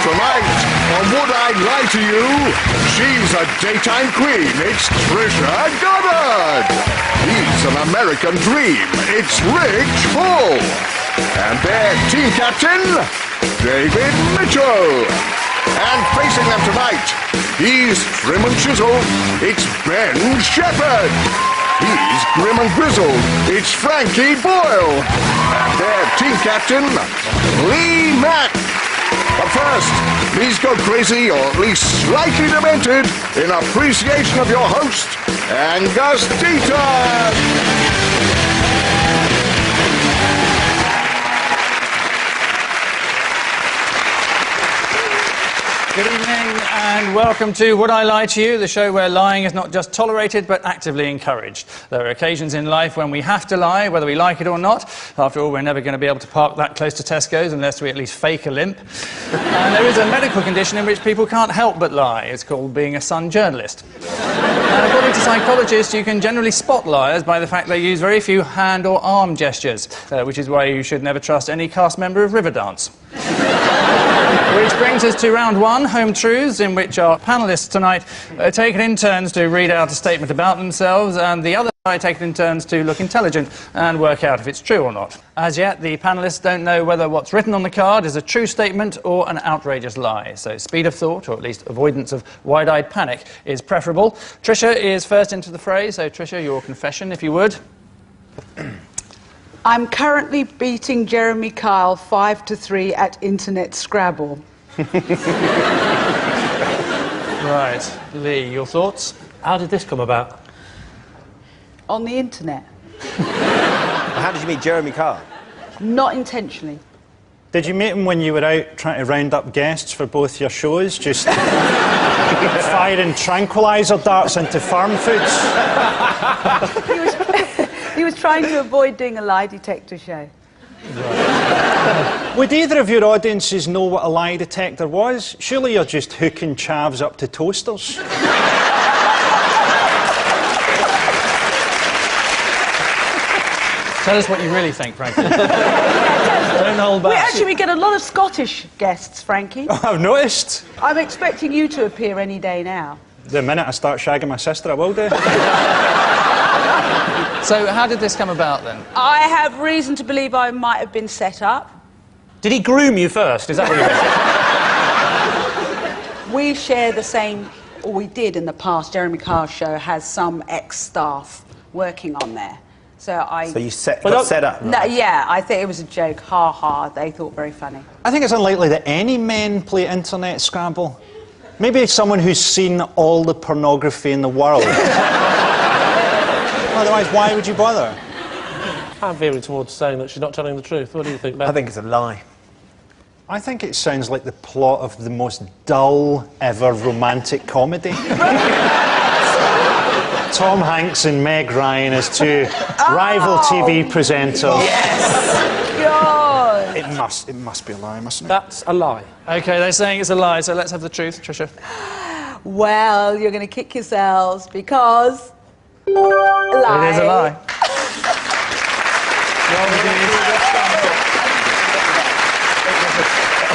Tonight, on Would I Lie to You, she's a daytime queen. It's Trisha Goddard. He's an American dream. It's Rich Bull. And their team captain, David Mitchell. And facing them tonight, he's trim and chiseled. It's Ben Shepherd. He's grim and grizzled. It's Frankie Boyle. And their team captain, Lee Mack. But first, please go crazy, or at least slightly demented, in appreciation of your host, Angus Deaton. Good evening and welcome to Would I Lie to You, the show where lying is not just tolerated but actively encouraged. There are occasions in life when we have to lie, whether we like it or not. After all, we're never going to be able to park that close to Tesco's unless we at least fake a limp. And there is a medical condition in which people can't help but lie. It's called being a Sun journalist. And according to psychologists, you can generally spot liars by the fact they use very few hand or arm gestures, which is why you should never trust any cast member of Riverdance. Which brings us to round one, Home Truths, in which our panellists tonight take it in turns to read out a statement about themselves, and the other side take it in turns to look intelligent and work out if it's true or not. As yet, the panellists don't know whether what's written on the card is a true statement or an outrageous lie, so speed of thought, or at least avoidance of wide-eyed panic, is preferable. Trisha is first into the fray, so Trisha, your confession, if you would. I'm currently beating Jeremy Kyle 5-3 at Internet Scrabble. Right. Lee, your thoughts? How did this come about? On the internet. How did you meet Jeremy Kyle? Not intentionally. Did you meet him when you were out trying to round up guests for both your shows? Just firing tranquiliser darts into farm foods? He was trying to avoid doing a lie detector show. Right. Would either of your audiences know what a lie detector was? Surely you're just hooking chavs up to toasters. Tell us what you really think, Frankie. Don't hold back. We get a lot of Scottish guests, Frankie. Oh, I've noticed. I'm expecting you to appear any day now. The minute I start shagging my sister, I will do. So, how did this come about, then? I have reason to believe I might have been set up. Did he groom you first? Is that what you meant? We share the same, or we did in the past. Jeremy Carr's show has some ex-staff working on there. So you got set up? No, yeah, I think it was a joke. Ha ha, they thought very funny. I think it's unlikely that any men play Internet Scrabble. Maybe someone who's seen all the pornography in the world. Otherwise, why would you bother? I'm veering towards saying that she's not telling the truth. What do you think, Ben? I think it's a lie. I think it sounds like the plot of the most dull ever romantic comedy. Tom Hanks and Meg Ryan as two rival TV presenters. Yes! God! It must be a lie, mustn't it? That's a lie. OK, they're saying it's a lie, so let's have the truth, Trisha. Well, you're going to kick yourselves because... lie. It is a lie.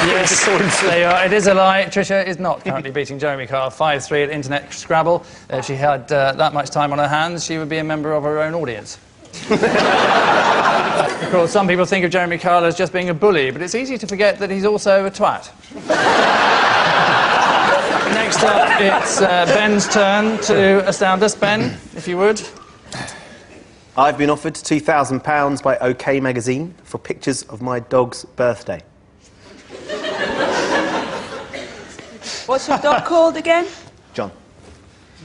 Yes, there you are. It is a lie. Trisha is not currently beating Jeremy Kyle 5-3 at Internet Scrabble. If she had that much time on her hands, she would be a member of her own audience. Of course, some people think of Jeremy Kyle as just being a bully, but it's easy to forget that he's also a twat. Next up, it's Ben's turn to astound us. Ben, if you would. I've been offered £2,000 by OK magazine for pictures of my dog's birthday. What's your dog called again? John.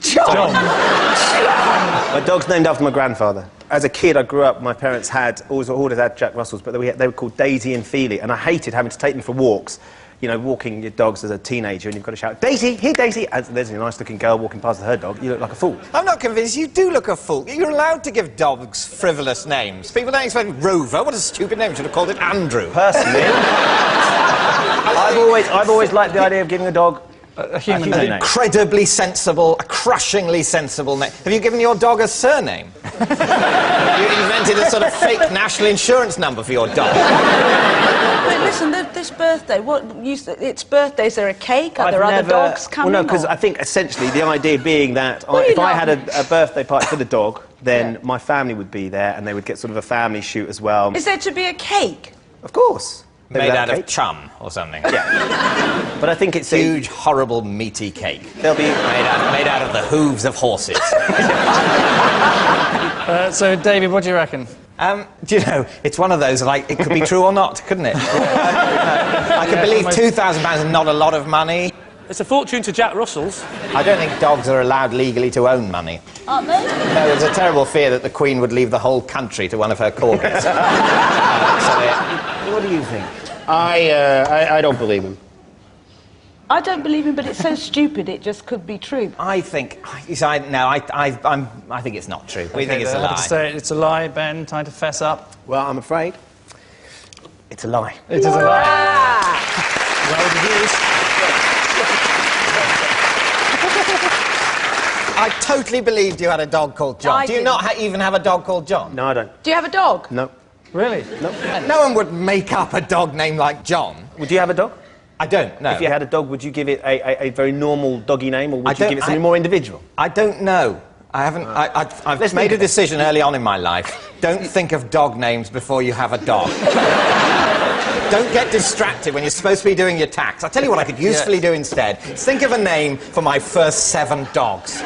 John! My dog's named after my grandfather. As a kid, I grew up, my parents always had Jack Russells, but they were called Daisy and Feely, and I hated having to take them for walks. You know, walking your dogs as a teenager, and you've got to shout, Daisy, here, Daisy! And there's a nice-looking girl walking past with her dog. You look like a fool. I'm not convinced you do look a fool. You're allowed to give dogs frivolous names. People don't expect Rover. What a stupid name. Should have called it Andrew. Personally, I've always liked the idea of giving a dog a human name. An incredibly sensible, a crushingly sensible name. Have you given your dog a surname? You invented a sort of fake national insurance number for your dog. listen, this birthday, it's birthday, is there a cake? Are there other dogs coming? Well, no, because I think essentially the idea being that if I had a birthday party for the dog, then my family would be there and they would get sort of a family shoot as well. Is there to be a cake? Of course. Made out of chum or something. Yeah. But I think it's huge, horrible, meaty cake. They'll be made out of the hooves of horses. So, David, what do you reckon? Do you know, it's one of those, like, it could be true or not, couldn't it? I can believe £2,000 is not a lot of money. It's a fortune to Jack Russell's. I don't think dogs are allowed legally to own money. Aren't they? No, there's a terrible fear that the Queen would leave the whole country to one of her corgis. What do you think? I don't believe him. I don't believe him, but it's so stupid it just could be true. I think it's not true. We think it's a lie. Say it's a lie, Ben, trying to fess up. Well, I'm afraid it's a lie. It is a lie. Well deduced. I totally believed you had a dog called John. Do you not even have a dog called John? No, I don't. Do you have a dog? No. Really? No. No one would make up a dog named like John. Would you have a dog? I don't, no. If you had a dog, would you give it a very normal doggy name, or would you give it something more individual? I don't know. I haven't... I've made a decision early on in my life. Don't think of dog names before you have a dog. Don't get distracted when you're supposed to be doing your tax. I'll tell you what I could usefully do instead. Think of a name for my first 7 dogs.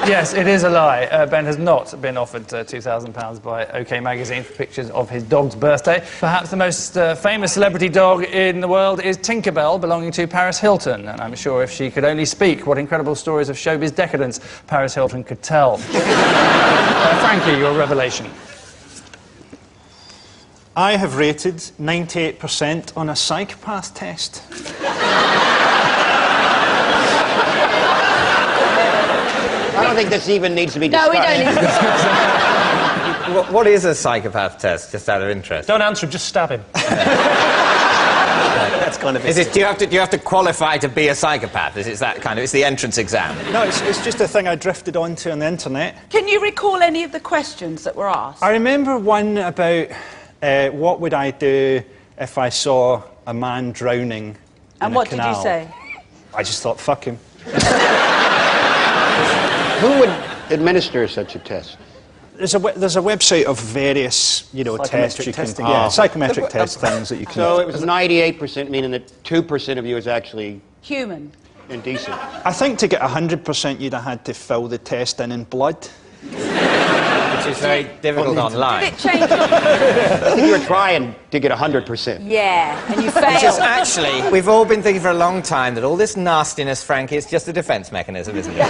Yes, it is a lie. Ben has not been offered £2,000 by OK Magazine for pictures of his dog's birthday. Perhaps the most famous celebrity dog in the world is Tinkerbell, belonging to Paris Hilton. And I'm sure if she could only speak, what incredible stories of showbiz decadence Paris Hilton could tell. Frankie, your revelation. I have rated 98% on a psychopath test. I don't think this even needs to be discussed. No, we don't need to discuss it. What is a psychopath test, just out of interest? Don't answer him, just stab him. That's kind of... Do you have to qualify to be a psychopath? Is that kind of... It's the entrance exam? No, it's just a thing I drifted onto on the internet. Can you recall any of the questions that were asked? I remember one about what would I do if I saw a man drowning And in what a did canal. you say? I just thought, fuck him. Who would administer such a test? There's a website of various, tests you can... testing. Yeah, psychometric test things that you can... So it was 98%, meaning that 2% of you is actually Human. indecent. I think to get 100% you'd have had to fill the test in blood. Which is very difficult online. Did it change? I think you were trying to get 100%. Yeah, and you Which is failed. actually, we've all been thinking for a long time that all this nastiness, Frankie, is just a defence mechanism, isn't it?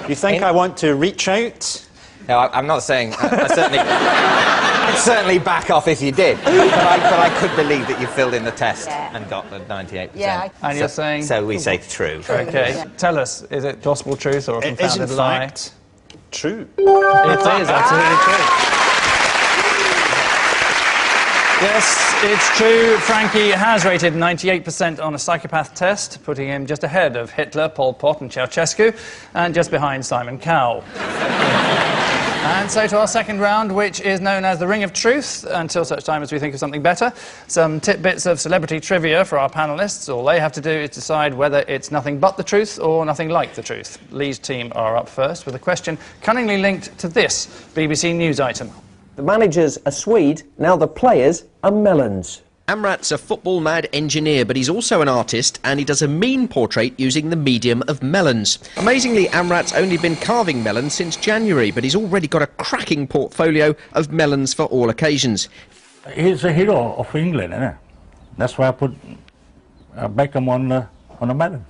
You think I want to reach out? No, I'm not saying... I'd certainly back off if you did. But I could believe that you filled in the test and got the 98%. Yeah. And you're saying... So we say true. OK. Yeah. Tell us, is it gospel truth or a It is, in confounded lie? fact, true. It is absolutely true. Yes, it's true. Frankie has rated 98% on a psychopath test, putting him just ahead of Hitler, Pol Pot and Ceausescu, and just behind Simon Cowell. And so to our second round, which is known as the Ring of Truth, until such time as we think of something better. Some tidbits of celebrity trivia for our panellists. All they have to do is decide whether it's nothing but the truth or nothing like the truth. Lee's team are up first with a question cunningly linked to this BBC News item. The managers are Swede, now the players are melons. Amrat's a football-mad engineer, but he's also an artist, and he does a mean portrait using the medium of melons. Amazingly, Amrat's only been carving melons since January, but he's already got a cracking portfolio of melons for all occasions. He's a hero of England, isn't he? That's why I put Beckham on a melon.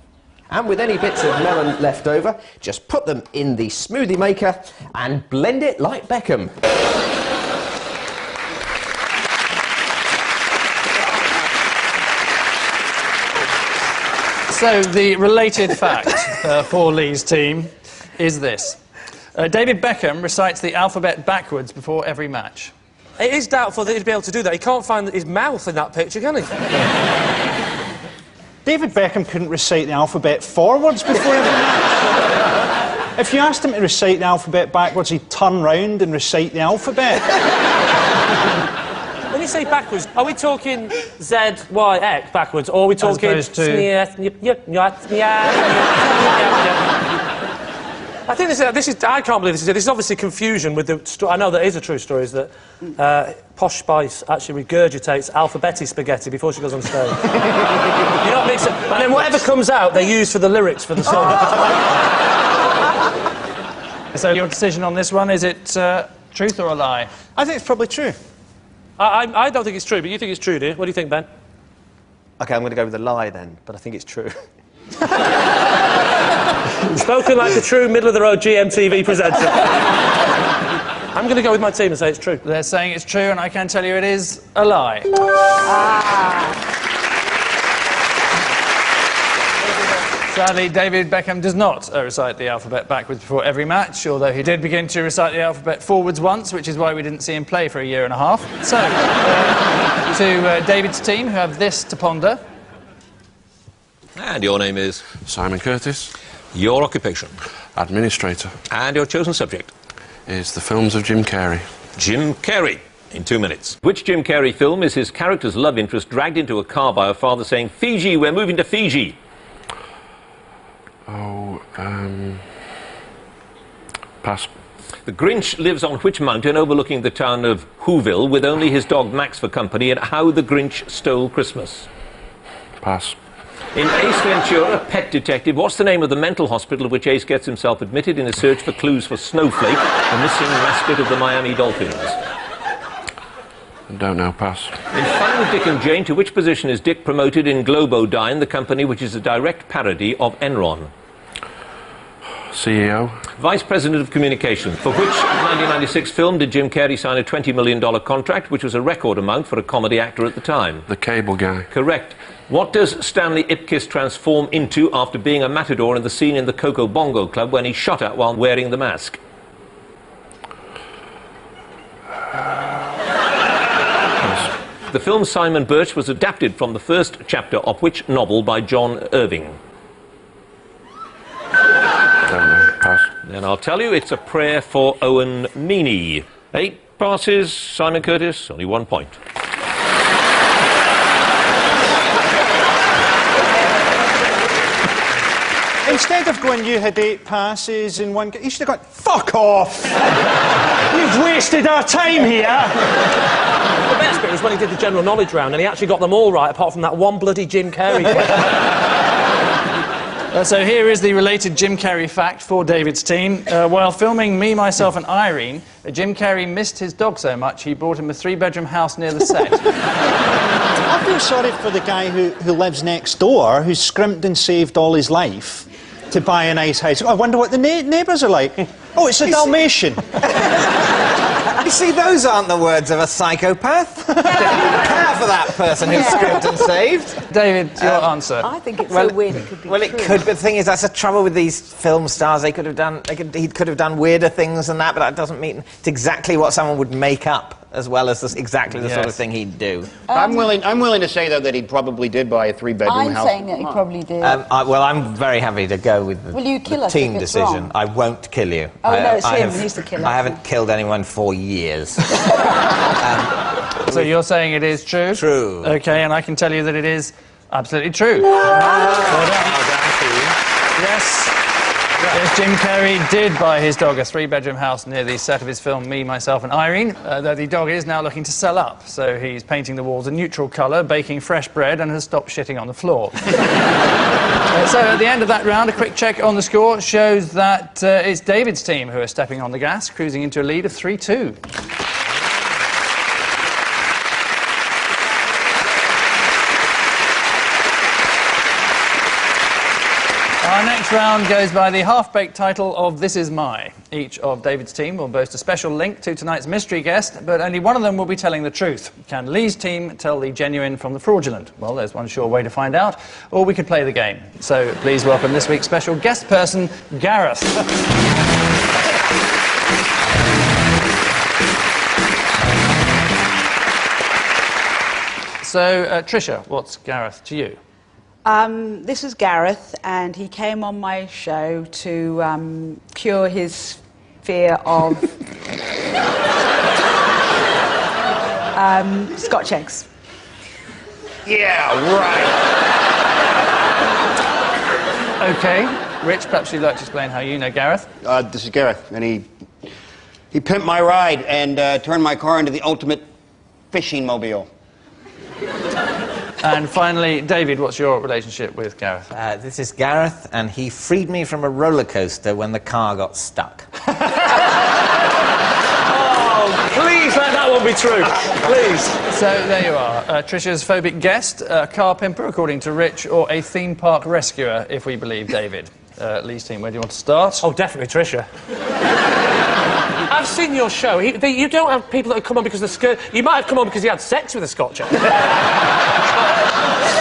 And with any bits of melon left over, just put them in the smoothie maker and blend it like Beckham. So, the related fact for Lee's team is this. David Beckham recites the alphabet backwards before every match. It is doubtful that he'd be able to do that. He can't find his mouth in that picture, can he? David Beckham couldn't recite the alphabet forwards before every match. If you asked him to recite the alphabet backwards, he'd turn round and recite the alphabet. Well, we say backwards, are we talking Z-Y-X backwards, or are we talking... As opposed to... I think this is... I can't believe this is it. This is obviously confusion with the... I know that is a true story, is that Posh Spice actually regurgitates alphabetti spaghetti before she goes on stage. You know what makes it... And then whatever comes out, they use for the lyrics for the song. So your decision on this one, is it truth or a lie? I think it's probably true. I don't think it's true, but you think it's true, do you? What do you think, Ben? OK, I'm going to go with the lie then, but I think it's true. Spoken like a true middle-of-the-road GMTV presenter. I'm going to go with my team and say it's true. They're saying it's true, and I can tell you it is a lie. Sadly, David Beckham does not recite the alphabet backwards before every match, although he did begin to recite the alphabet forwards once, which is why we didn't see him play for a year and a half. So, to David's team, who have this to ponder. And your name is? Simon Curtis. Your occupation? Administrator. And your chosen subject? Is the films of Jim Carrey. Jim Carrey, in 2 minutes. Which Jim Carrey film is his character's love interest dragged into a car by her father saying, "Fiji, we're moving to Fiji"? Oh, pass. The Grinch lives on which mountain overlooking the town of Whoville with only his dog Max for company, and How the Grinch Stole Christmas? Pass. In Ace Ventura, Pet Detective, what's the name of the mental hospital which Ace gets himself admitted in a search for clues for Snowflake, the missing mascot of the Miami Dolphins? I don't know, pass. In Fun with Dick and Jane, to which position is Dick promoted in Globodyne, the company which is a direct parody of Enron? CEO. Vice President of Communications. For which 1996 film did Jim Carrey sign a $20 million contract, which was a record amount for a comedy actor at the time? The Cable Guy. Correct. What does Stanley Ipkiss transform into after being a matador in the scene in the Coco Bongo Club when he's shot at while wearing the mask? The film Simon Birch was adapted from the first chapter of which novel by John Irving? Don't know, pass. Then I'll tell you, it's A Prayer for Owen Meany. 8 passes, Simon Curtis, only 1 point. Instead of going, you had 8 passes in one... You should have gone, fuck off! You've wasted our time here! The best bit was when he did the general knowledge round and he actually got them all right, apart from that one bloody Jim Carrey. So here is the related Jim Carrey fact for David's team. While filming Me, Myself and Irene, Jim Carrey missed his dog so much he bought him a 3-bedroom house near the set. I feel sorry for the guy who lives next door, who's scrimped and saved all his life to buy a nice house. I wonder what the neighbours are like. Oh, it's a Dalmatian. You see, those aren't the words of a psychopath. Care for that person who's scrimped and saved. David, your answer. I think it's so weird it could be Well, it could, but the thing is, that's the trouble with these film stars. He could have done weirder things than that, but that doesn't mean it's exactly what someone would make up, as well as exactly the sort of thing he'd do. I'm willing to say, though, that he probably did buy a 3-bedroom house. I'm saying that he probably did. Well, I'm very happy to go with Will you kill the us team if it's decision. wrong? I won't kill you. Oh, no, it's him. He needs to kill us. I haven't killed anyone for years. So you're saying it is true? True. OK, and I can tell you that it is absolutely true. Well done. Yes. Yes, Jim Carrey did buy his dog a 3-bedroom house near the set of his film Me, Myself and Irene, though the dog is now looking to sell up, so he's painting the walls a neutral colour, baking fresh bread and has stopped shitting on the floor. So at the end of that round, a quick check on the score shows that it's David's team who are stepping on the gas, cruising into a lead of 3-2. Our next round goes by the half-baked title of This Is My. Each of David's team will boast a special link to tonight's mystery guest, but only one of them will be telling the truth. Can Lee's team tell the genuine from the fraudulent? Well, there's one sure way to find out, or we could play the game. So please welcome this week's special guest person, Gareth. So, Tricia, what's Gareth to you? This is Gareth, and he came on my show to cure his fear of Scotch eggs. Yeah, right. OK. Rich, perhaps you'd like to explain how you know Gareth? This is Gareth, and he pimped my ride and turned my car into the ultimate fishing mobile. And finally, David, what's your relationship with Gareth? This is Gareth, and he freed me from a roller coaster when the car got stuck. Oh, please let that one be true. Please. So there you are. Trisha's phobic guest, a car pimper, according to Rich, or a theme park rescuer, if we believe David. Lee's team, where do you want to start? Oh, definitely Trisha. I've seen your show. You don't have people that have come on because they're scared. You might have come on because he had sex with a Scotch egg.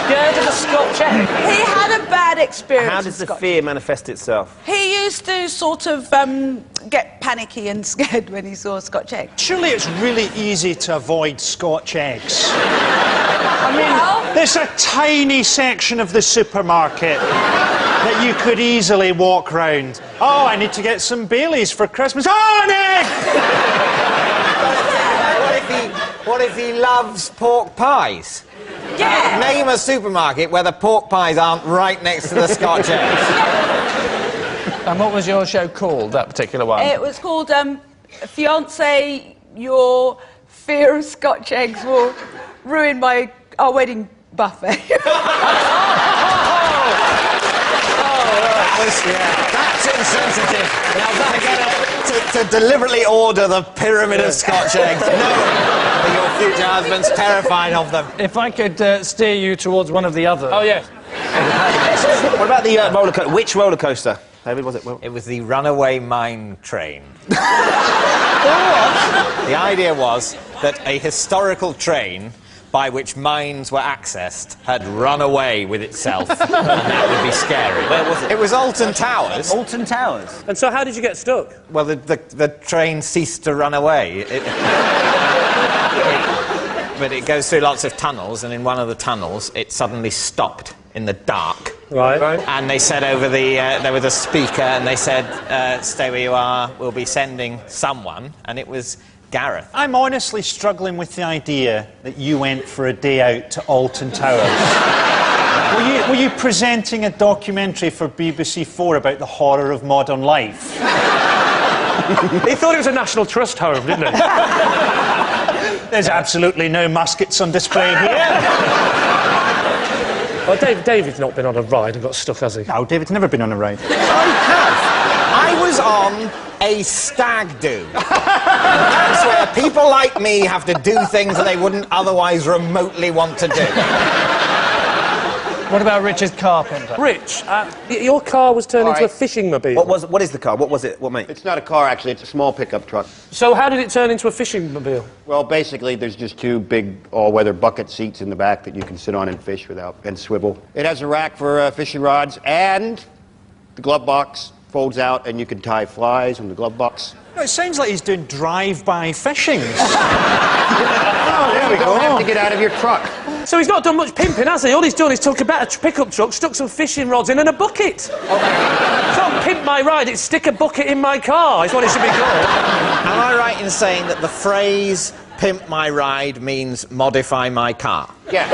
Scared of a Scotch egg. He had a bad experience. How does the fear manifest itself? He used to sort of get panicky and scared when he saw a Scotch egg. Surely it's really easy to avoid Scotch eggs. I mean, there's a tiny section of the supermarket that you could easily walk round. Oh, I need to get some Baileys for Christmas. Oh, an egg! What if he loves pork pies? Yeah. Name a supermarket where the pork pies aren't right next to the Scotch eggs. And what was your show called, that particular one? It was called Fiancé, Your Fear of Scotch Eggs Will Ruin Our Wedding Buffet. That's insensitive. Now that to deliberately order the pyramid of Scotch eggs, knowing that your future husband's terrified of them. If I could steer you towards one of the other. Oh, yeah. What about the roller coaster? Which roller coaster? David, was it? It was the runaway mine train. The idea was that a historical train by which mines were accessed had run away with itself, and that would be scary. Where was it? It was Alton Towers. Alton Towers? And so how did you get stuck? Well, the train ceased to run away. But it goes through lots of tunnels, and in one of the tunnels, it suddenly stopped in the dark. Right. And they said over the... there was a speaker, and they said, stay where you are, we'll be sending someone, and it was Gareth. I'm honestly struggling with the idea that you went for a day out to Alton Towers. Were you presenting a documentary for BBC 4 about the horror of modern life? He thought it was a National Trust home, didn't he? There's absolutely no muskets on display here. Well, David's not been on a ride and got stuck, has he? No, David's never been on a ride. I was on a stag do. That's where people like me have to do things that they wouldn't otherwise remotely want to do. What about Rich's car pimper? Rich, your car was turned into a fishing mobile. What is the car? What was it? What mate? It's not a car, actually. It's a small pickup truck. So how did it turn into a fishing mobile? Well, basically, there's just two big all-weather bucket seats in the back that you can sit on and fish without, and swivel. It has a rack for fishing rods, and the glove box folds out, and you can tie flies on the glove box. No, it sounds like he's doing drive-by fishing. Oh, there we go. You don't have to get out of your truck. So he's not done much pimping, has he? All he's done is took a better pickup truck, stuck some fishing rods in and a bucket. It's not pimp my ride, it's stick a bucket in my car, is what it should be called. Am I right in saying that the phrase pimp my ride means modify my car? Yeah.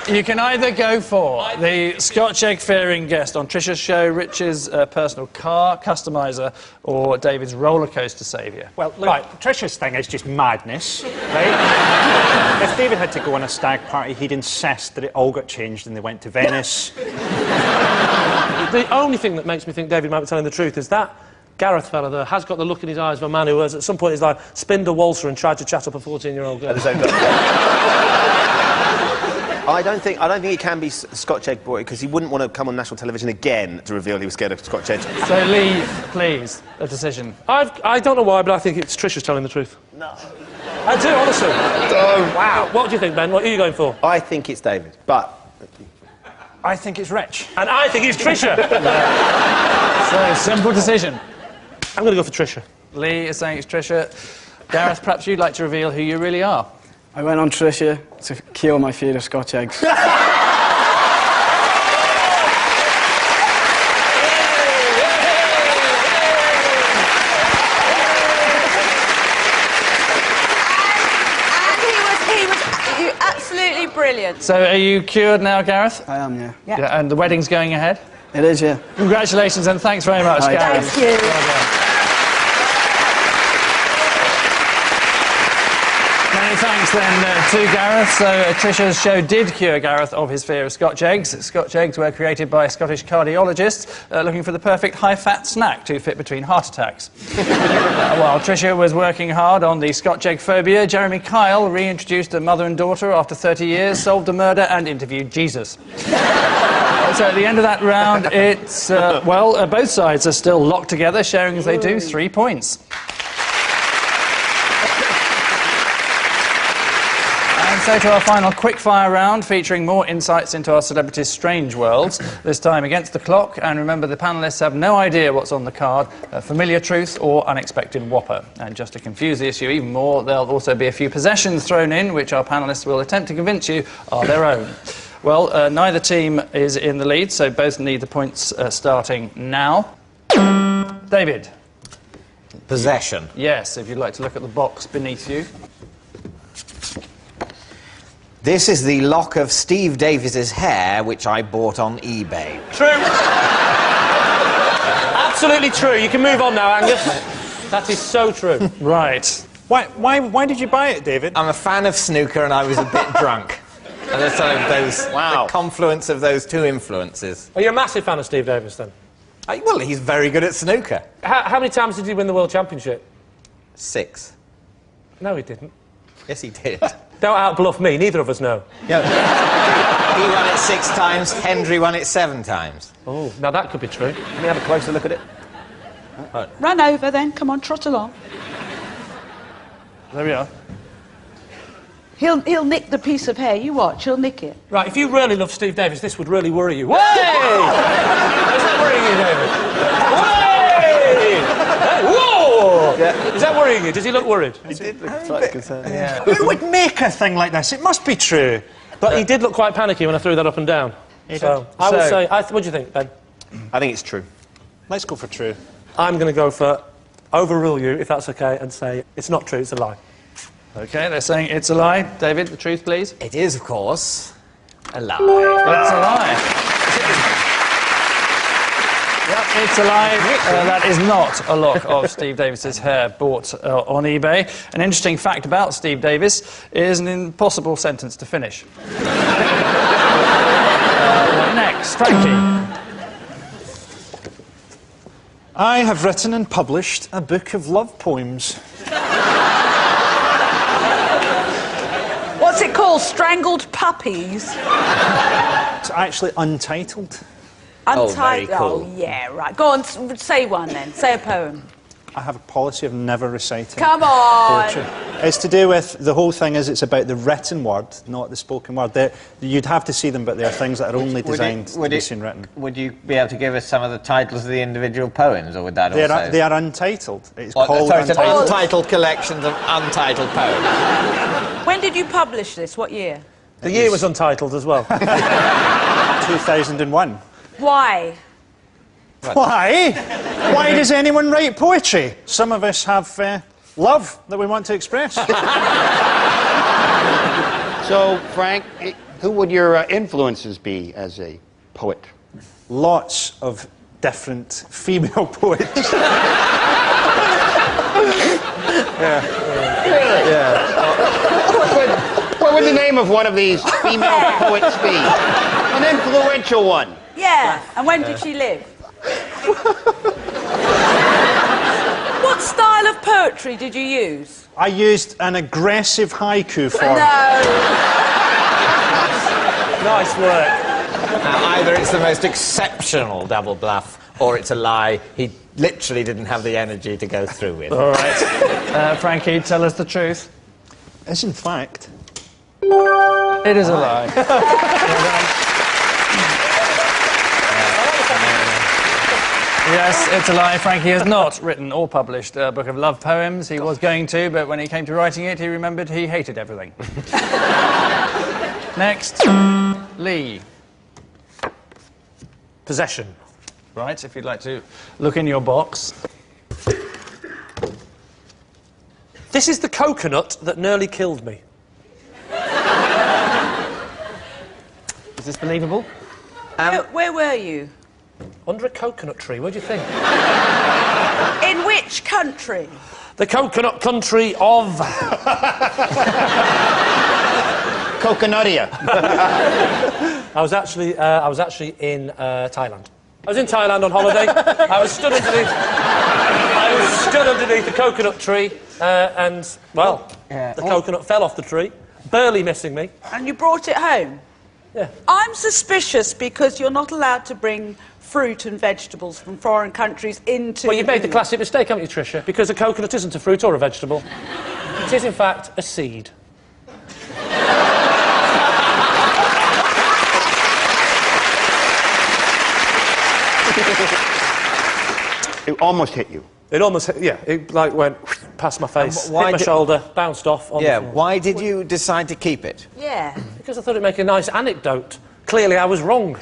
You can either go for the Scotch egg-fearing guest on Trisha's show, Rich's personal car customiser, or David's roller coaster saviour. Well, look, right, Trisha's thing is just madness, right? If David had to go on a stag party, he'd insist that it all got changed and they went to Venice. The only thing that makes me think David might be telling the truth is that Gareth fella there has got the look in his eyes of a man who has at some point he's like spinned a waltzer and tried to chat up a 14-year-old girl. I don't think it can be Scotch Egg Boy, because he wouldn't want to come on national television again to reveal he was scared of Scotch eggs. So, Lee, please, a decision. I don't know why, but I think it's Trisha's telling the truth. No. I do, honestly. Wow. What do you think, Ben? What are you going for? I think it's David, but... I think it's Rich. And I think it's Trisha. So, simple decision. I'm going to go for Trisha. Lee is saying it's Trisha. Gareth, perhaps you'd like to reveal who you really are. I went on Trisha to cure my fear of Scotch eggs. brilliant. So are you cured now, Gareth? I am, yeah. Yeah. And the wedding's going ahead? It is, yeah. Congratulations and thanks very much, Gareth. Thank you. Well done. Many thanks then to Gareth. So Trisha's show did cure Gareth of his fear of Scotch eggs. Scotch eggs were created by Scottish cardiologists looking for the perfect high-fat snack to fit between heart attacks. While Trisha was working hard on the Scotch egg phobia, Jeremy Kyle reintroduced a mother and daughter after 30 years, solved a murder and interviewed Jesus. So at the end of that round, it's, both sides are still locked together, sharing as they do 3 points. And so to our final quickfire round, featuring more insights into our celebrities' strange worlds, this time against the clock. And remember, the panellists have no idea what's on the card, familiar truth or unexpected whopper. And just to confuse the issue even more, there'll also be a few possessions thrown in, which our panellists will attempt to convince you are their own. Well, neither team is in the lead, so both need the points starting now. David. Possession. Yes, if you'd like to look at the box beneath you. This is the lock of Steve Davis's hair, which I bought on eBay. True. Absolutely true. You can move on now, Angus. That is so true. Right. Why did you buy it, David? I'm a fan of snooker and I was a bit drunk. And there's sort of the confluence of those two influences. Are you a massive fan of Steve Davis, then? Well, he's very good at snooker. How many times did he win the World Championship? 6. No, he didn't. Yes, he did. Don't out-bluff me. Neither of us know. Yeah. He won it 6 times. Henry won it 7 times. Oh, now that could be true. Let me have a closer look at it. Right. Run over then. Come on, trot along. There we are. He'll nick the piece of hair. You watch. He'll nick it. Right, if you really love Steve Davis, this would really worry you. Way! Is that worrying you, David? Way! Hey, whoa! Yeah. Is that worrying you? Does he look worried? He did look slightly concerned. Yeah. Who would make a thing like this? It must be true. But he did look quite panicky when I threw that up and down. So I would say... what do you think, Ben? I think it's true. Let's go for true. I'm going to go for overrule you, if that's OK, and say it's not true, it's a lie. OK, they're saying it's a lie. David, the truth, please. It is, of course, a lie. It's a lie. Yep, it's a lie. That is not a lock of Steve Davis's hair bought on eBay. An interesting fact about Steve Davis is an impossible sentence to finish. Next, Frankie. I have written and published a book of love poems. What's it called? Strangled Puppies? It's actually untitled. Untitled. Very cool. Oh, yeah, right. Go on, say one then. Say a poem. I have a policy of never reciting Come on! poetry. It's to do with, the whole thing is it's about the written word, not the spoken word. You'd have to see them, but they are things that are only designed to be seen written. Would you be able to give us some of the titles of the individual poems, or would that also... They are untitled. It's called Untitled. It's an untitled collections of untitled poems. When did you publish this? What year? The year was untitled as well. 2001. Why? Why? Why does anyone write poetry? Some of us have love that we want to express. So, Frank, who would your influences be as a poet? Lots of different female poets. What would the name of one of these female poets be? An influential one. Yeah, and when did she live? What style of poetry did you use? I used an aggressive haiku form. No. Nice work. Either it's the most exceptional double bluff, or it's a lie he literally didn't have the energy to go through with. All right. Frankie, tell us the truth. It's in fact... It is a lie. Yes, it's a lie. Frankie has not written or published a book of love poems. He was going to, but when he came to writing it, he remembered he hated everything. Next, Lee. Possession. Right, if you'd like to look in your box. This is the coconut that nearly killed me. this believable? Where were you? Under a coconut tree, what do you think? In which country? The coconut country of... Coconutia. I was actually in Thailand. I was in Thailand on holiday. I was stood underneath the coconut tree, and, well, the coconut fell off the tree, barely missing me. And you brought it home? Yeah. I'm suspicious because you're not allowed to bring fruit and vegetables from foreign countries into... Well, you've made the classic mistake, haven't you, Tricia? Because a coconut isn't a fruit or a vegetable. It is, in fact, a seed. It almost hit you. It almost hit, yeah. It, like, went past my face, hit my shoulder, bounced off on the floor. Why did you decide to keep it? Yeah. Because I thought it'd make a nice anecdote. Clearly, I was wrong.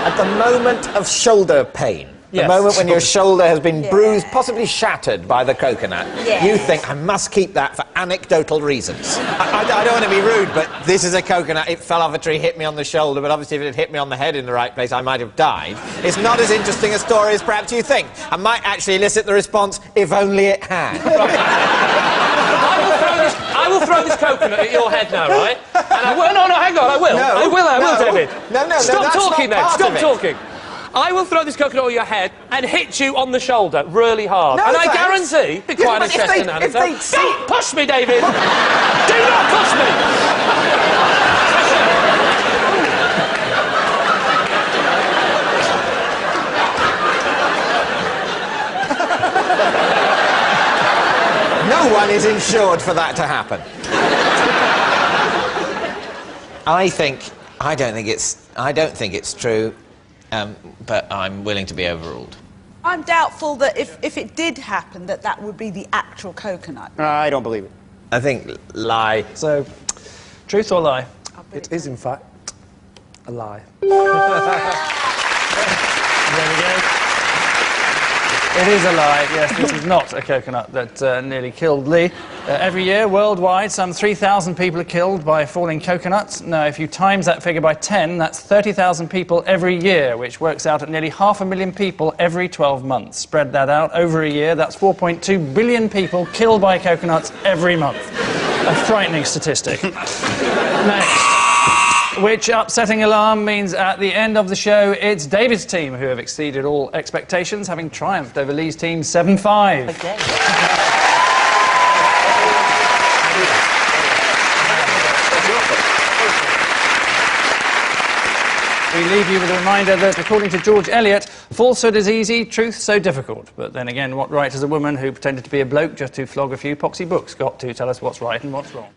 At the moment of shoulder pain, the moment when your shoulder has been bruised, possibly shattered by the coconut, you think, I must keep that for anecdotal reasons. I don't want to be rude, but this is a coconut. It fell off a tree, hit me on the shoulder, but obviously if it had hit me on the head in the right place, I might have died. It's not as interesting a story as perhaps you think. I might actually elicit the response, if only it had. I will throw this coconut at your head now, right? And I will... No, hang on, I will. I will, David. No, Stop talking then. Stop talking. I will throw this coconut at your head and hit you on the shoulder really hard. No, and I guarantee... Be quiet and interesting now. Don't push me, David! Do not push me! No one is insured for that to happen. I don't think it's true, but I'm willing to be overruled. I'm doubtful that if it did happen, that would be the actual coconut. I don't believe it. I think lie. So, truth or lie? It is, in fact, a lie. There we go. It is a lie, yes, this is not a coconut that nearly killed Lee. Every year, worldwide, some 3,000 people are killed by falling coconuts. Now, if you times that figure by 10, that's 30,000 people every year, which works out at nearly 500,000 people every 12 months. Spread that out over a year, that's 4.2 billion people killed by coconuts every month. A frightening statistic. Next. Which upsetting alarm means at the end of the show, it's David's team who have exceeded all expectations, having triumphed over Lee's team 7-5. Okay. We leave you with a reminder that, according to George Eliot, falsehood is easy, truth so difficult. But then again, what right has a woman who pretended to be a bloke just to flog a few poxy books got to tell us what's right and what's wrong?